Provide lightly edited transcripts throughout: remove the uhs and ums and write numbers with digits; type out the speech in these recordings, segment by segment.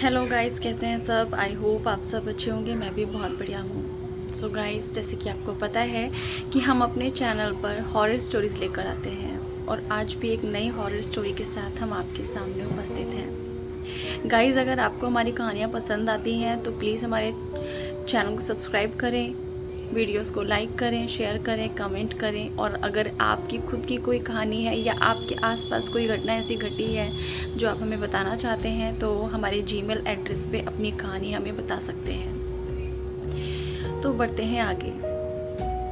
Hello guys, कैसे हैं सब। आई होप आप सब अच्छे होंगे। मैं भी बहुत बढ़िया हूँ। सो गाइस, जैसे कि आपको पता है कि हम अपने चैनल पर हॉरर स्टोरीज़ लेकर आते हैं और आज भी एक नई हॉरर स्टोरी के साथ हम आपके सामने उपस्थित हैं। गाइस, अगर आपको हमारी कहानियाँ पसंद आती हैं तो प्लीज़ हमारे चैनल को सब्सक्राइब करें, वीडियोस को लाइक करें, शेयर करें, कमेंट करें। और अगर आपकी खुद की कोई कहानी है या आपके आसपास कोई घटना ऐसी घटी है जो आप हमें बताना चाहते हैं तो हमारे जीमेल एड्रेस पे अपनी कहानी हमें बता सकते हैं। तो बढ़ते हैं आगे।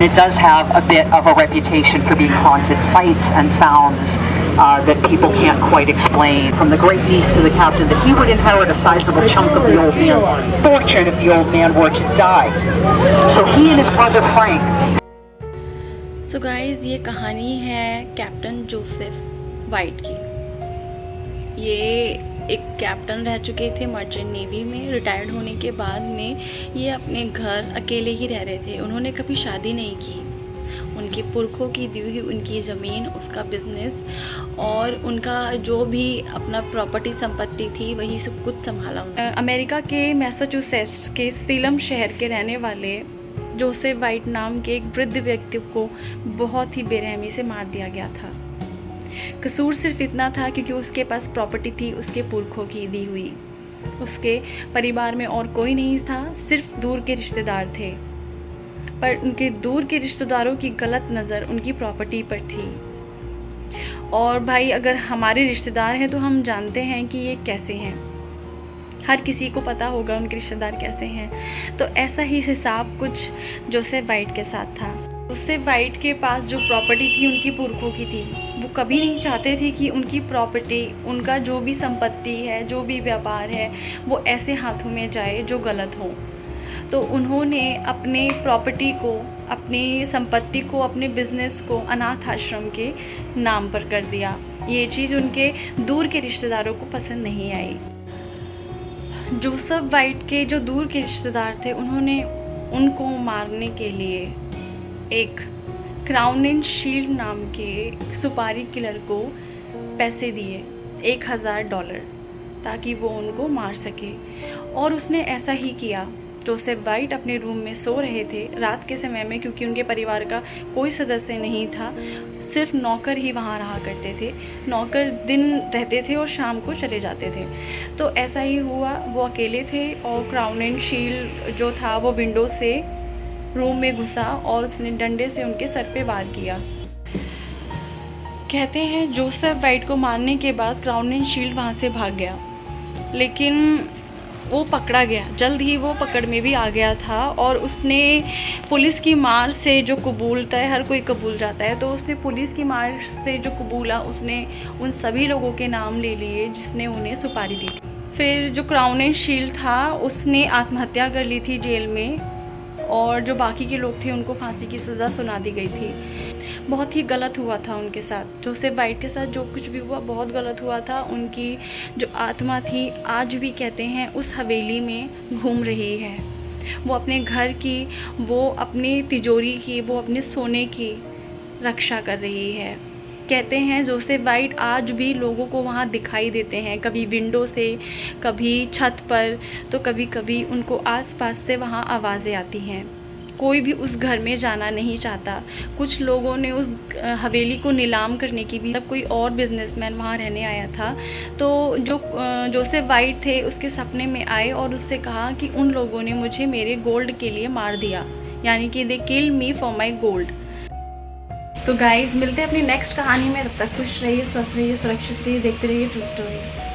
It does have a bit of a reputation for being haunted. Sights and sounds that people can't quite explain. From the great niece to the captain, that he would inherit a sizable chunk of the old man's fortune if the old man were to die. So he and his brother Frank. So guys, ये कहानी है captain Joseph white की। ये एक captain रह चुके थे merchant navy में। रिटायर्ड होने के बाद में ये अपने घर अकेले ही रह रहे थे। उन्होंने कभी शादी नहीं की। उनके पुरखों की दी हुई उनकी ज़मीन, उसका बिजनेस और उनका जो भी अपना प्रॉपर्टी संपत्ति थी वही सब कुछ संभाला उन्होंने। अमेरिका के मैसाचुसेट्स के सीलम शहर के रहने वाले जोसेफ वाइट नाम के एक वृद्ध व्यक्ति को बहुत ही बेरहमी से मार दिया गया था। कसूर सिर्फ इतना था क्योंकि उसके पास प्रॉपर्टी थी उसके पुरखों की दी हुई। उसके परिवार में और कोई नहीं था, सिर्फ दूर के रिश्तेदार थे। पर उनके दूर के रिश्तेदारों की गलत नज़र उनकी प्रॉपर्टी पर थी। और भाई, अगर हमारे रिश्तेदार हैं तो हम जानते हैं कि ये कैसे हैं। हर किसी को पता होगा उनके रिश्तेदार कैसे हैं। तो ऐसा ही हिसाब कुछ जोसेफ वाइट के साथ था। जोसेफ वाइट के पास जो प्रॉपर्टी थी उनकी पुरखों की थी। वो कभी नहीं चाहते थे कि उनकी प्रॉपर्टी, उनका जो भी संपत्ति है, जो भी व्यापार है, वो ऐसे हाथों में जाए जो गलत हो। तो उन्होंने अपने प्रॉपर्टी को, अपनी संपत्ति को, अपने बिजनेस को अनाथ आश्रम के नाम पर कर दिया। ये चीज़ उनके दूर के रिश्तेदारों को पसंद नहीं आई। जोसेफ वाइट के जो दूर के रिश्तेदार थे उन्होंने उनको मारने के लिए एक क्राउन एंड शील्ड नाम के सुपारी किलर को पैसे दिए, $1000, ताकि वो उनको मार सके। और उसने ऐसा ही किया। जोसेफ वाइट अपने रूम में सो रहे थे रात के समय में, क्योंकि उनके परिवार का कोई सदस्य नहीं था, सिर्फ नौकर ही वहाँ रहा करते थे। नौकर दिन रहते थे और शाम को चले जाते थे। तो ऐसा ही हुआ, वो अकेले थे और क्राउन एंड शील्ड जो था वो विंडो से रूम में घुसा और उसने डंडे से उनके सर पे वार किया। कहते हैं जोसेफ वाइट को मारने के बाद क्राउन एंड शील्ड वहाँ से भाग गया, लेकिन वो पकड़ा गया। जल्द ही वो पकड़ में भी आ गया था और उसने पुलिस की मार से जो कबूलता है, हर कोई कबूल जाता है, तो उसने पुलिस की मार से जो कबूला, उसने उन सभी लोगों के नाम ले लिए जिसने उन्हें सुपारी दी। फिर जो क्राउन एंड शील्ड था उसने आत्महत्या कर ली थी जेल में, और जो बाकी के लोग थे उनको फांसी की सज़ा सुना दी गई थी। बहुत ही गलत हुआ था उनके साथ। जोसेफ वाइट के साथ जो कुछ भी हुआ बहुत गलत हुआ था। उनकी जो आत्मा थी आज भी कहते हैं उस हवेली में घूम रही है। वो अपने घर की, वो अपनी तिजोरी की, वो अपने सोने की रक्षा कर रही है। कहते हैं जोसेफ वाइट आज भी लोगों को वहाँ दिखाई देते हैं, कभी विंडो से, कभी छत पर, तो कभी कभी उनको आसपास से वहाँ आवाज़ें आती हैं। कोई भी उस घर में जाना नहीं चाहता। कुछ लोगों ने उस हवेली को नीलाम करने की भी, जब कोई और बिजनेसमैन वहाँ रहने आया था तो जो जोसेफ वाइट थे उसके सपने में आए और उससे कहा कि उन लोगों ने मुझे मेरे गोल्ड के लिए मार दिया, यानी कि दे किल मी फॉर माई गोल्ड। तो गाइज, मिलते हैं अपनी नेक्स्ट कहानी में। तब तक खुश रहिए, स्वस्थ रहिए, सुरक्षित रहिए, देखते रहिए ट्रू स्टोरीज।